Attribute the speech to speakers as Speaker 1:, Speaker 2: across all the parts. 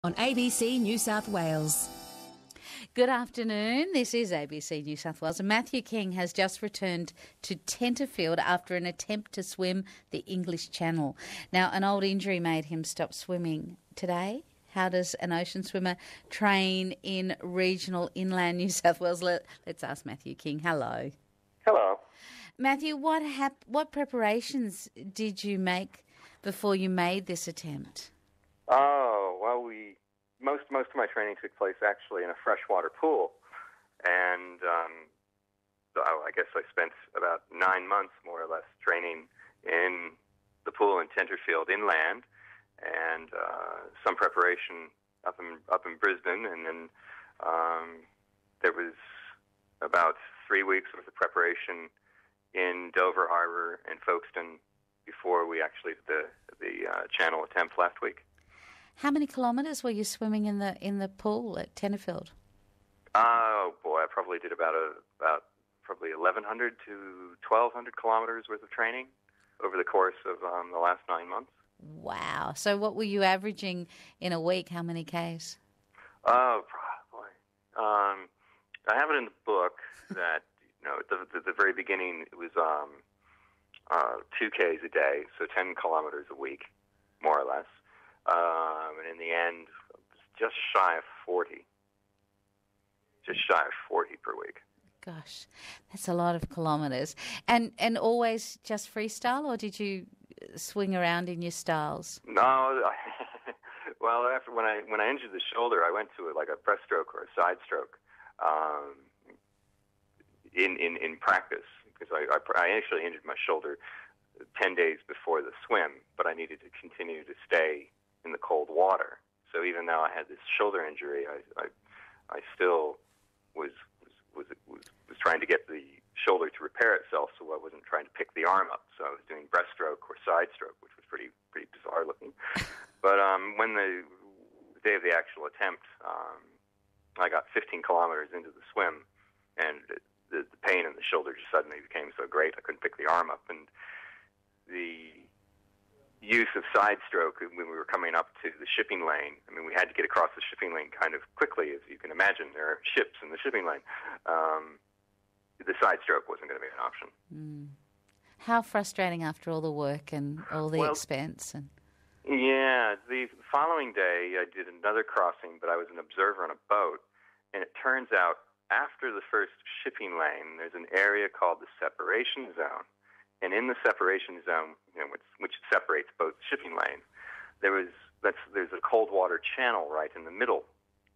Speaker 1: On ABC New South Wales.
Speaker 2: Good afternoon. This is ABC New South Wales. Matthew King has just returned to Tenterfield after an attempt to swim the English Channel. Now, an old injury made him stop swimming. Today, how does an ocean swimmer train in regional inland New South Wales? Let's ask Matthew King. Hello.
Speaker 3: Hello.
Speaker 2: Matthew, what preparations did you make before you made this attempt?
Speaker 3: Oh, well, most of my training took place actually in a freshwater pool, and I guess I spent about 9 months, more or less, training in the pool in Tenterfield inland, and some preparation up in Brisbane, and then there was about 3 weeks worth of preparation in Dover Harbour and Folkestone before we actually did the channel attempt last week.
Speaker 2: How many kilometres were you swimming in the pool at Tenterfield?
Speaker 3: Oh boy, I probably did about 1,100 to 1,200 kilometres worth of training over the course of the last 9 months.
Speaker 2: Wow! So what were you averaging in a week? How many Ks?
Speaker 3: Oh boy, I have it in the book that at the very beginning it was 2 Ks a day, so 10 kilometres a week, more or less. And in the end, just shy of 40 per week.
Speaker 2: Gosh, that's a lot of kilometres. And always just freestyle, or did you swing around in your styles?
Speaker 3: No, well, after when I injured the shoulder, I went to a breaststroke or a side stroke in practice, because I actually injured my shoulder 10 days before the swim, but I needed to continue to stay in the cold water. So even though I had this shoulder injury, I still was trying to get the shoulder to repair itself, so I wasn't trying to pick the arm up. So I was doing breaststroke or side stroke, which was pretty bizarre looking. But when the day of the actual attempt, I got 15 kilometers into the swim, and the pain in the shoulder just suddenly became so great I couldn't pick the arm up. And the use of side stroke when we were coming up to the shipping lane, I mean, we had to get across the shipping lane kind of quickly, as you can imagine. There are ships in the shipping lane. The side stroke wasn't going to be an option.
Speaker 2: Mm. How frustrating after all the work and all the expense.
Speaker 3: Yeah, the following day I did another crossing, but I was an observer on a boat, and it turns out after the first shipping lane, there's an area called the separation zone. And in the separation zone, which separates both shipping lanes, there's a cold water channel right in the middle.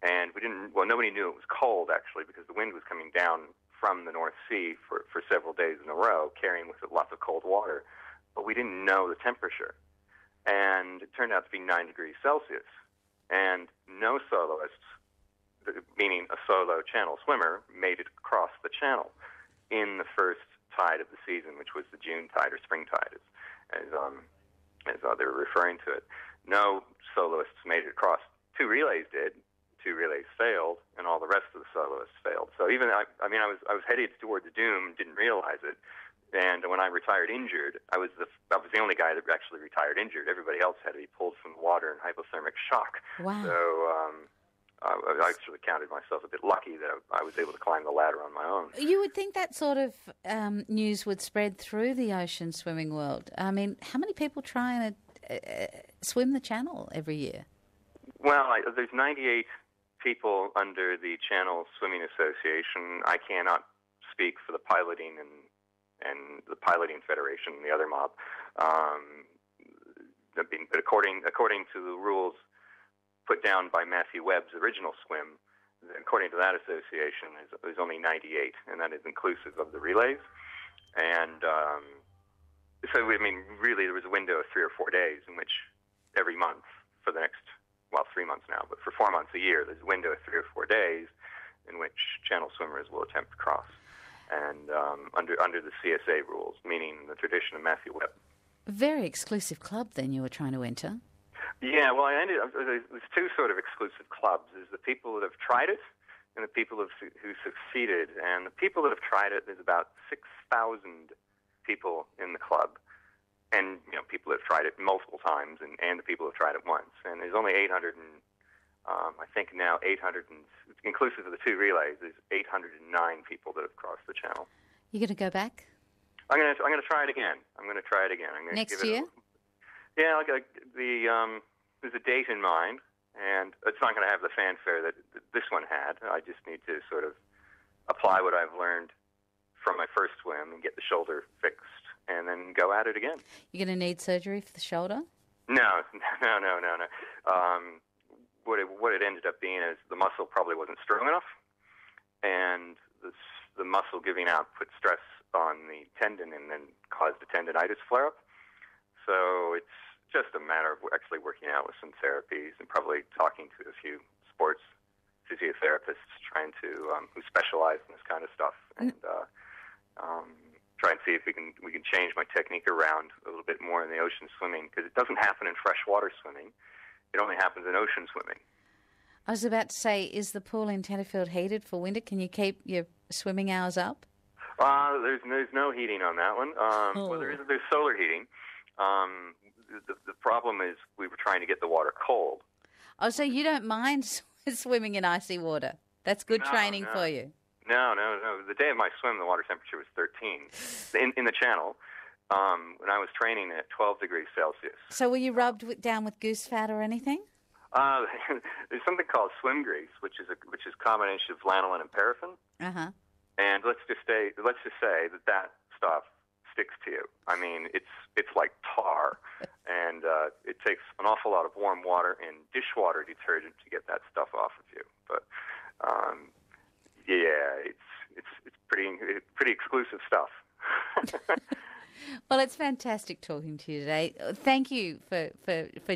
Speaker 3: And nobody knew it was cold, actually, because the wind was coming down from the North Sea for several days in a row, carrying with it lots of cold water. But we didn't know the temperature. And it turned out to be 9 degrees Celsius. And no soloists, meaning a solo channel swimmer, made it across the channel in the first tide of the season, which was the June tide or spring tide, as they were referring to it. No soloists made it across. 2 relays did. 2 relays failed, and all the rest of the soloists failed. So even I was headed toward the doom, didn't realize it. And when I retired injured, I was the only guy that actually retired injured. Everybody else had to be pulled from the water in hypothermic shock.
Speaker 2: Wow.
Speaker 3: So I actually counted myself a bit lucky that I was able to climb the ladder on my own.
Speaker 2: You would think that sort of news would spread through the ocean swimming world. I mean, how many people try and swim the channel every year? Well,
Speaker 3: there's 98 people under the Channel Swimming Association. I cannot speak for the piloting and the piloting federation and the other mob. But according to the rules put down by Matthew Webb's original swim, according to that association, there's only 98, and that is inclusive of the relays. And so, I mean, really, there was a window of 3 or 4 days in which every month for the next, 3 months now, but for 4 months a year, there's a window of 3 or 4 days in which channel swimmers will attempt to cross, and under the CSA rules, meaning the tradition of Matthew Webb.
Speaker 2: A very exclusive club, then, you were trying to enter.
Speaker 3: Yeah, well, there's 2 sort of exclusive clubs. There's the people that have tried it and the people who succeeded. And the people that have tried it, there's about 6,000 people in the club. And, people have tried it multiple times and the people have tried it once. And there's only 800 I think now 800, inclusive of the 2 relays, there's 809 people that have crossed the channel.
Speaker 2: You going to go back?
Speaker 3: I'm gonna try it again. I'm gonna
Speaker 2: Next
Speaker 3: give
Speaker 2: year?
Speaker 3: There's a date in mind, and it's not going to have the fanfare that this one had. I just need to sort of apply what I've learned from my first swim and get the shoulder fixed, and then go at it again.
Speaker 2: You're going to need surgery for the shoulder?
Speaker 3: No. What it ended up being is the muscle probably wasn't strong enough, and the muscle giving out put stress on the tendon and then caused a tendinitis flare-up. So it's just a matter of actually working out with some therapies and probably talking to a few sports physiotherapists trying to who specialize in this kind of stuff, and try and see if we can change my technique around a little bit more in the ocean swimming, because it doesn't happen in freshwater swimming. It only happens in ocean swimming.
Speaker 2: I was about to say, is the pool in Tenterfield heated for winter? Can you keep your swimming hours up?
Speaker 3: There's no heating on that one. Well, there's solar heating. The problem is we were trying to get the water cold.
Speaker 2: Oh, so you don't mind swimming in icy water? That's good training for you.
Speaker 3: No. The day of my swim, the water temperature was 13 in the channel. When I was training at 12 degrees Celsius.
Speaker 2: So were you rubbed down with goose fat or anything?
Speaker 3: There's something called swim grease, which is a combination of lanolin and paraffin.
Speaker 2: Uh-huh.
Speaker 3: And let's just say that stuff sticks to you. I mean, it's like tar, and it takes an awful lot of warm water and dishwater detergent to get that stuff off of you. But it's pretty exclusive stuff.
Speaker 2: Well, it's fantastic talking to you today. Thank you for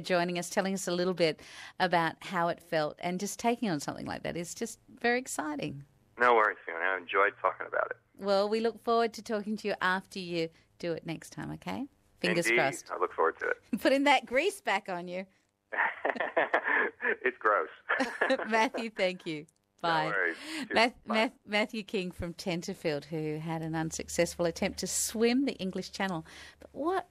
Speaker 2: joining us, telling us a little bit about how it felt, and just taking on something like that is just very exciting.
Speaker 3: No worries, Fiona. I enjoyed talking about it.
Speaker 2: Well, we look forward to talking to you after you do it next time, okay? Fingers
Speaker 3: Indeed.
Speaker 2: crossed.
Speaker 3: I look forward to it.
Speaker 2: Putting that grease back on you.
Speaker 3: It's gross.
Speaker 2: Matthew, thank you. Bye.
Speaker 3: No worries. Bye.
Speaker 2: Matthew King from Tenterfield, who had an unsuccessful attempt to swim the English Channel. But what